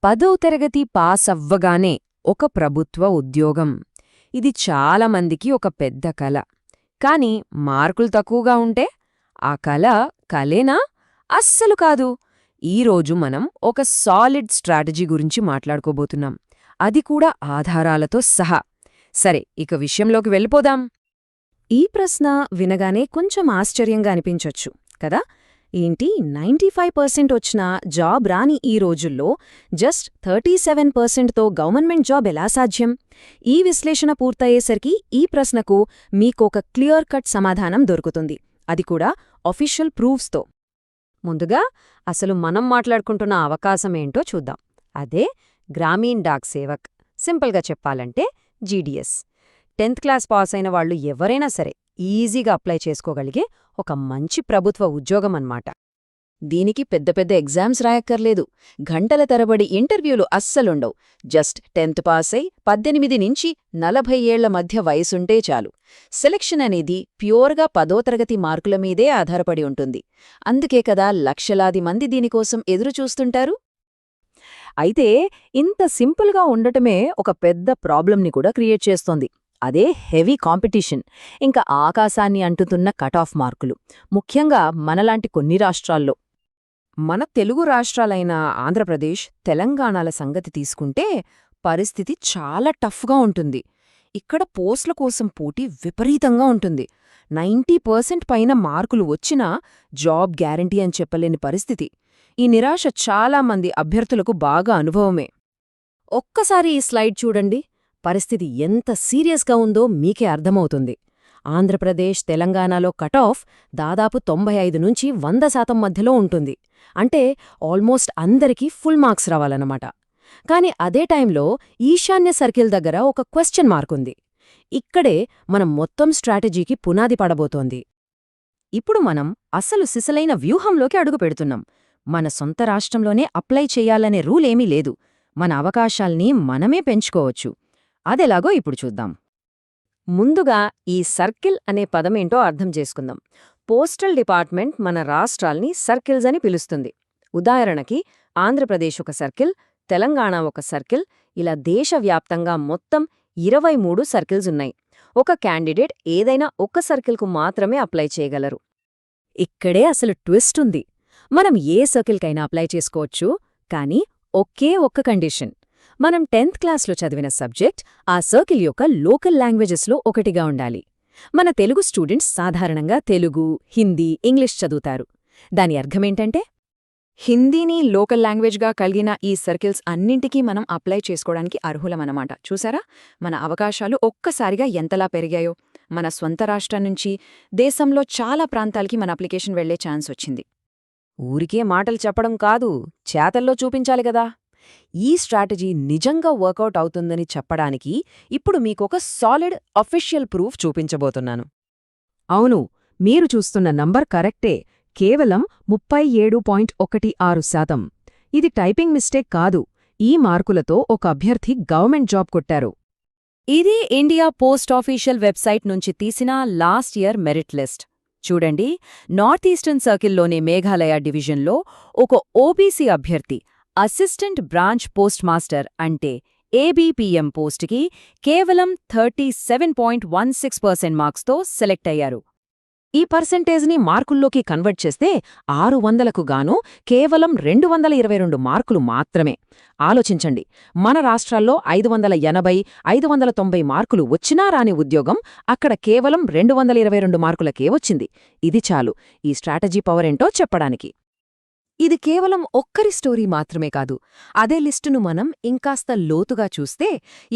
10వ తరగతి పాస్ అవ్వగానే ఒక ప్రభుత్వ ఉద్యోగం. ఇది చాలామందికి ఒక పెద్ద కల. కాని మార్కులు తక్కువగా ఉంటే ఆ కల కలేనా? అస్సలు కాదు. ఈరోజు మనం ఒక సాలిడ్ స్ట్రాటజీ గురించి మాట్లాడుకోబోతున్నాం, అది కూడా ఆధారాలతో సహా. సరే, ఇక విషయంలోకి వెళ్ళిపోదాం. ఈ ప్రశ్న వినగానే కొంచెం ఆశ్చర్యంగా అనిపించొచ్చు కదా. ఏంటి 95% వచ్చిన జాబ్ రాని ఈ రోజుల్లో జస్ట్ 37%తో గవర్నమెంట్ జాబ్ ఎలా సాధ్యం? ఈ విశ్లేషణ పూర్తయ్యేసరికి ఈ ప్రశ్నకు మీకొక క్లియర్ కట్ సమాధానం దొరుకుతుంది, అది కూడా ఆఫీషియల్ ప్రూఫ్స్తో. ముందుగా అసలు మనం మాట్లాడుకుంటున్న అవకాశమేంటో చూద్దాం. అదే గ్రామీణ్ డాక్ సేవక్, సింపుల్గా చెప్పాలంటే జీడీఎస్. 10th క్లాస్ పాస్ అయిన వాళ్ళు ఎవరైనా సరే ఈజీగా అప్లై చేసుకోగలిగే ఒక మంచి ప్రభుత్వ ఉద్యోగం అన్నమాట. దీనికి పెద్ద పెద్ద ఎగ్జామ్స్ రాయక్కర్లేదు, గంటల తరబడి ఇంటర్వ్యూలు అస్సలుండవు. జస్ట్ 10th పాస్ అయి 18 నుంచి 40 ఏళ్ల మధ్య వయసుంటే చాలు. సెలక్షన్ అనేది ప్యూర్గా 10వ తరగతి మార్కుల మీదే ఆధారపడి ఉంటుంది. అందుకే కదా లక్షలాది మంది దీనికోసం ఎదురుచూస్తుంటారు. అయితే ఇంత సింపుల్గా ఉండటమే ఒక పెద్ద ప్రాబ్లంని కూడా క్రియేట్ చేస్తోంది. అదే హెవీ కాంపిటీషన్, ఇంకా ఆకాశాన్ని అంటుతున్న కట్ ఆఫ్ మార్కులు, ముఖ్యంగా మనలాంటి కొన్ని రాష్ట్రాల్లో. మన తెలుగు రాష్ట్రాలైన ఆంధ్రప్రదేశ్, తెలంగాణల సంగతి తీసుకుంటే పరిస్థితి చాలా టఫ్గా ఉంటుంది. ఇక్కడ పోస్టుల కోసం పోటీ విపరీతంగా ఉంటుంది. 90% పైన మార్కులు వచ్చినా జాబ్ గ్యారంటీ అని చెప్పలేని పరిస్థితి. ఈ నిరాశ చాలామంది అభ్యర్థులకు బాగా అనుభవమే. ఒక్కసారి ఈ స్లైడ్ చూడండి, పరిస్థితి ఎంత సీరియస్గా ఉందో మీకే అర్థమవుతుంది. ఆంధ్రప్రదేశ్, తెలంగాణలో కట్ ఆఫ్ దాదాపు 95 నుంచి 100% మధ్యలో ఉంటుంది. అంటే ఆల్మోస్ట్ అందరికీ ఫుల్ మార్క్స్ రావాలన్నమాట. కాని అదే టైంలో ఈశాన్య సర్కిల్ దగ్గర ఒక క్వశ్చన్ మార్క్ ఉంది. ఇక్కడే మనం మొత్తం స్ట్రాటజీకి పునాది పడబోతోంది. ఇప్పుడు మనం అసలు సిసలైన వ్యూహంలోకి అడుగుపెడుతున్నాం. మన సొంత రాష్ట్రంలోనే అప్లై చెయ్యాలనే రూలేమీ లేదు. మన అవకాశాల్ని మనమే పెంచుకోవచ్చు. అదెలాగో ఇప్పుడు చూద్దాం. ముందుగా ఈ సర్కిల్ అనే పదమేంటో అర్థం చేసుకుందాం. పోస్టల్ డిపార్ట్మెంట్ మన రాష్ట్రాల్ని సర్కిల్స్ అని పిలుస్తుంది. ఉదాహరణకి ఆంధ్రప్రదేశ్ ఒక సర్కిల్, తెలంగాణ ఒక సర్కిల్, ఇలా దేశవ్యాప్తంగా మొత్తం 23 సర్కిల్స్ ఉన్నాయి. ఒక క్యాండిడేట్ ఏదైనా ఒక్క సర్కిల్కు మాత్రమే అప్లై చేయగలరు. ఇక్కడే అసలు ట్విస్ట్ ఉంది. మనం ఏ సర్కిల్కైనా అప్లై చేసుకోవచ్చు, కానీ ఒకే ఒక్క కండిషన్. మనం 10th క్లాస్లో చదివిన సబ్జెక్ట్ ఆ సర్కిల్ యొక్క లోకల్ లాంగ్వేజెస్లో ఒకటిగా ఉండాలి. మన తెలుగు స్టూడెంట్స్ సాధారణంగా తెలుగు, హిందీ, ఇంగ్లీష్ చదువుతారు. దాని అర్థమేంటంటే హిందీని లోకల్ లాంగ్వేజ్గా కలిగిన ఈ సర్కిల్స్ అన్నింటికీ మనం అప్లై చేసుకోవడానికి అర్హులమన్నమాట. చూసారా, మన అవకాశాలు ఒక్కసారిగా ఎంతలా పెరిగాయో. మన స్వంత రాష్ట్రం నుంచి దేశంలో చాలా ప్రాంతాలకి మన అప్లికేషన్ వెళ్లే ఛాన్స్ వచ్చింది. ఊరికే మాటలు చెప్పడం కాదు, చేతల్లో చూపించాలి కదా. ఈ స్ట్రాటజీ నిజంగా వర్కౌట్ అవుతుందని చెప్పడానికి ఇప్పుడు మీకొక సాలిడ్ అఫీషియల్ ప్రూఫ్ చూపించబోతున్నాను. అవును, మీరు చూస్తున్న నంబర్ కరెక్టే. కేవలం 37.16%. ఇది టైపింగ్ మిస్టేక్ కాదు. ఈ మార్కులతో ఒక అభ్యర్థి గవర్నమెంట్ జాబ్ కొట్టారు. ఇది ఇండియా పోస్ట్ ఆఫీషియల్ వెబ్సైట్ నుంచి తీసిన లాస్ట్ ఇయర్ మెరిట్ లిస్ట్. చూడండి, నార్త్ ఈస్టర్న్ సర్కిల్లోని మేఘాలయ డివిజన్లో ఒక ఓబీసీ అభ్యర్థి అసిస్టెంట్ బ్రాంచ్ పోస్ట్ మాస్టర్ అంటే ఏబీపీఎం పోస్టుకి కేవలం 37.16% మార్క్స్తో సెలెక్ట్ అయ్యారు. ఈ పర్సెంటేజ్ని మార్కుల్లోకి కన్వర్ట్ చేస్తే 600కు గాను కేవలం 222 మార్కులు మాత్రమే. ఆలోచించండి, మన రాష్ట్రాల్లో 580, 590 మార్కులు వచ్చినా రాని ఉద్యోగం అక్కడ కేవలం 222 మార్కులకే వచ్చింది. ఇది చాలు ఈ స్ట్రాటజీ పవరేంటో చెప్పడానికి. ఇది కేవలం ఒక్కరి స్టోరీ మాత్రమే కాదు. అదే లిస్టును మనం ఇంకాస్త లోతుగా చూస్తే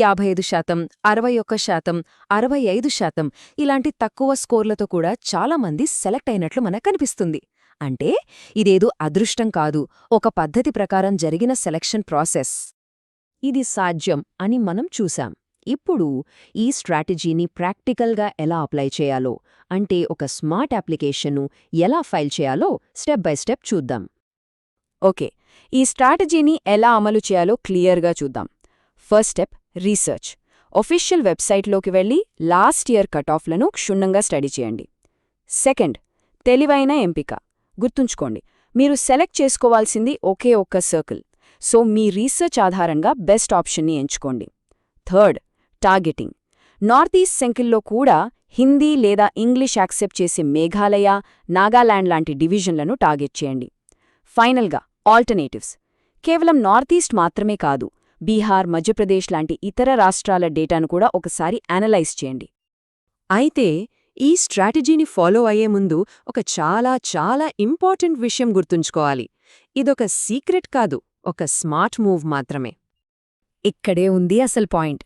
55%, 61%, 65% ఇలాంటి తక్కువ స్కోర్లతో కూడా చాలామంది సెలెక్ట్ అయినట్లు మనకు కనిపిస్తుంది. అంటే ఇదేదో అదృష్టం కాదు, ఒక పద్ధతి ప్రకారం జరిగిన సెలక్షన్ ప్రాసెస్. ఇది సాధ్యం అని మనం చూశాం. ఇప్పుడు ఈ స్ట్రాటజీని ప్రాక్టికల్గా ఎలా అప్లై చేయాలో, అంటే ఒక స్మార్ట్ అప్లికేషన్ను ఎలా ఫైల్ చేయాలో స్టెప్ బై స్టెప్ చూద్దాం. ఓకే, ఈ స్ట్రాటజీని ఎలా అమలు చేయాలో క్లియర్గా చూద్దాం. First step research. ఒఫీషియల్ వెబ్సైట్లోకి వెళ్ళి లాస్ట్ ఇయర్ కట్ ఆఫ్లను క్షుణ్ణంగా స్టడీ చేయండి. సెకండ్, తెలివైన ఎంపిక. గుర్తుంచుకోండి, మీరు సెలెక్ట్ చేసుకోవాల్సింది ఒకే ఒక్క సర్కిల్. సో మీ రీసెర్చ్ ఆధారంగా బెస్ట్ ఆప్షన్ని ఎంచుకోండి. Third, targeting. నార్త్ ఈస్ట్ సెంకిల్లో కూడా హిందీ లేదా ఇంగ్లీష్ యాక్సెప్ట్ చేసే మేఘాలయ, నాగాలాండ్ లాంటి డివిజన్లను టార్గెట్ చేయండి. ఫైనల్గా ఆల్టర్నేటివ్స్. కేవలం నార్త్ ఈస్ట్ మాత్రమే కాదు, బీహార్, మధ్యప్రదేశ్ లాంటి ఇతర రాష్ట్రాల డేటాను కూడా ఒకసారి అనలైజ్ చేయండి. అయితే ఈ స్ట్రాటజీని ఫాలో అయ్యే ముందు ఒక చాలా ఇంపార్టెంట్ విషయం గుర్తుంచుకోవాలి. ఇదొక సీక్రెట్ కాదు, ఒక స్మార్ట్ మూవ్ మాత్రమే. ఇక్కడే ఉంది అసలు పాయింట్.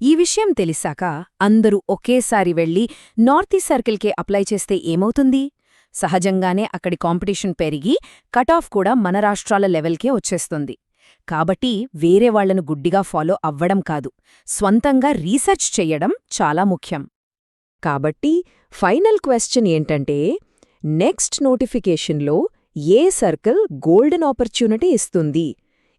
ఈ విషయం తెలిసాక అందరూ ఒకేసారి వెళ్లి నార్త్ ఈస్ట్ సర్కిల్కే అప్లై చేస్తే ఏమవుతుంది? సహజంగానే అక్కడి కాంపిటీషన్ పెరిగి కట్ ఆఫ్ కూడా మన రాష్ట్రాల లెవెల్కే వచ్చేస్తుంది. కాబట్టి వేరే వాళ్లను గుడ్డిగా ఫాలో అవ్వడం కాదు, స్వంతంగా రీసెర్చ్ చెయ్యడం చాలా ముఖ్యం. కాబట్టి ఫైనల్ క్వెశ్చన్ ఏంటంటే, నెక్స్ట్ నోటిఫికేషన్లో ఏ సర్కిల్ గోల్డెన్ ఆపర్చ్యూనిటీ ఇస్తుంది?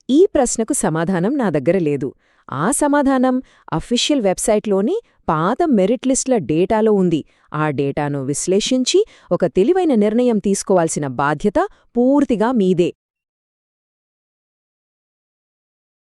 ఈ ప్రశ్నకు సమాధానం నా దగ్గర లేదు. ఆ సమాధానం అఫీషియల్ వెబ్సైట్లోని పాత మెరిట్ లిస్ట్ల డేటాలో ఉంది. ఆ డేటాను విశ్లేషించి ఒక తెలివైన నిర్ణయం తీసుకోవాల్సిన బాధ్యత పూర్తిగా మీదే.